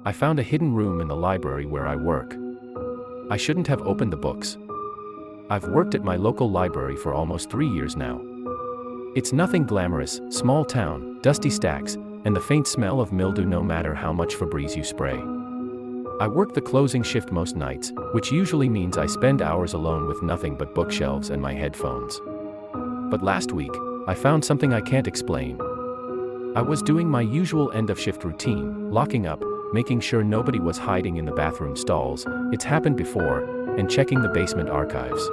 I found a hidden room in the library where I work. I shouldn't have opened the books. I've worked at my local library for almost 3 years now. It's nothing glamorous, small town, dusty stacks, and the faint smell of mildew no matter how much Febreze you spray. I work the closing shift most nights, which usually means I spend hours alone with nothing but bookshelves and my headphones. But last week, I found something I can't explain. I was doing my usual end-of-shift routine, locking up, making sure nobody was hiding in the bathroom stalls, it's happened before, and checking the basement archives.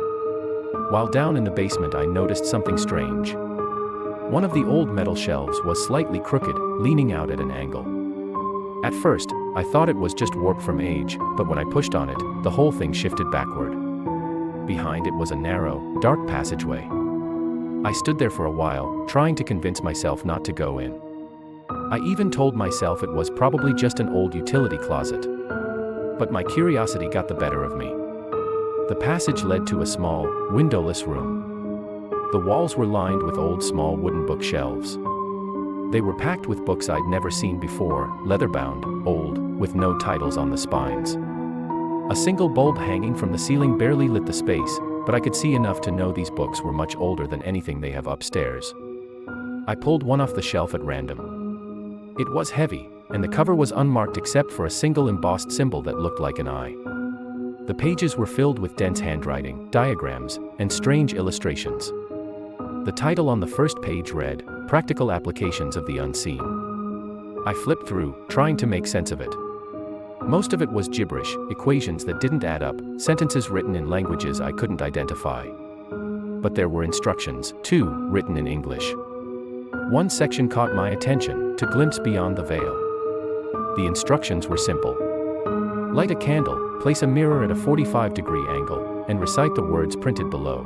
While down in the basement I noticed something strange. One of the old metal shelves was slightly crooked, leaning out at an angle. At first, I thought it was just warped from age, but when I pushed on it, the whole thing shifted backward. Behind it was a narrow, dark passageway. I stood there for a while, trying to convince myself not to go in. I even told myself it was probably just an old utility closet. But my curiosity got the better of me. The passage led to a small, windowless room. The walls were lined with old small wooden bookshelves. They were packed with books I'd never seen before, leather-bound, old, with no titles on the spines. A single bulb hanging from the ceiling barely lit the space, but I could see enough to know these books were much older than anything they have upstairs. I pulled one off the shelf at random. It was heavy, and the cover was unmarked except for a single embossed symbol that looked like an eye. The pages were filled with dense handwriting, diagrams, and strange illustrations. The title on the first page read, "Practical Applications of the Unseen." I flipped through, trying to make sense of it. Most of it was gibberish, equations that didn't add up, sentences written in languages I couldn't identify. But there were instructions, too, written in English. One section caught my attention, to glimpse beyond the veil. The instructions were simple. Light a candle, place a mirror at a 45-degree angle, and recite the words printed below.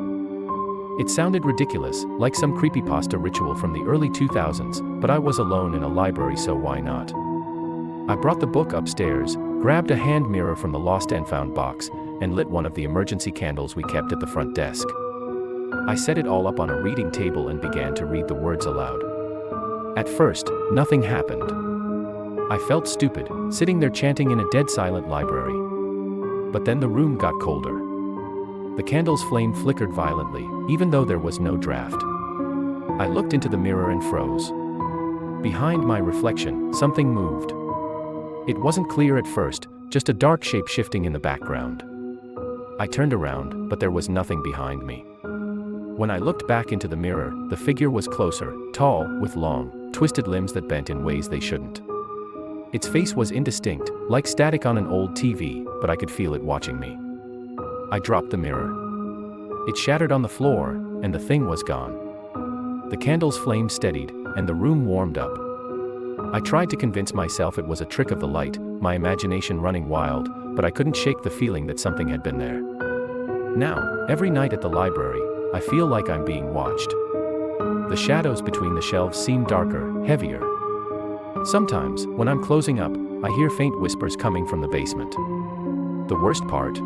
It sounded ridiculous, like some creepypasta ritual from the early 2000s, but I was alone in a library, so why not? I brought the book upstairs, grabbed a hand mirror from the lost and found box, and lit one of the emergency candles we kept at the front desk. I set it all up on a reading table and began to read the words aloud. At first, nothing happened. I felt stupid, sitting there chanting in a dead silent library. But then the room got colder. The candle's flame flickered violently, even though there was no draft. I looked into the mirror and froze. Behind my reflection, something moved. It wasn't clear at first, just a dark shape shifting in the background. I turned around, but there was nothing behind me. When I looked back into the mirror, the figure was closer, tall, with long, twisted limbs that bent in ways they shouldn't. Its face was indistinct, like static on an old TV, but I could feel it watching me. I dropped the mirror. It shattered on the floor, and the thing was gone. The candle's flame steadied, and the room warmed up. I tried to convince myself it was a trick of the light, my imagination running wild, but I couldn't shake the feeling that something had been there. Now, every night at the library, I feel like I'm being watched. The shadows between the shelves seem darker, heavier. Sometimes, when I'm closing up, I hear faint whispers coming from the basement. The worst part?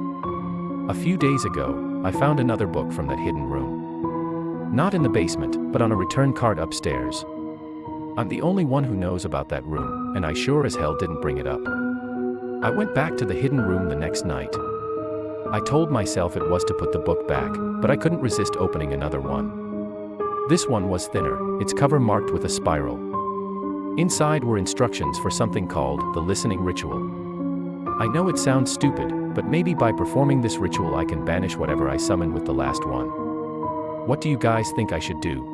A few days ago, I found another book from that hidden room. Not in the basement, but on a return cart upstairs. I'm the only one who knows about that room, and I sure as hell didn't bring it up. I went back to the hidden room the next night. I told myself it was to put the book back, but I couldn't resist opening another one. This one was thinner, its cover marked with a spiral. Inside were instructions for something called the listening ritual. I know it sounds stupid, but maybe by performing this ritual I can banish whatever I summoned with the last one. What do you guys think I should do?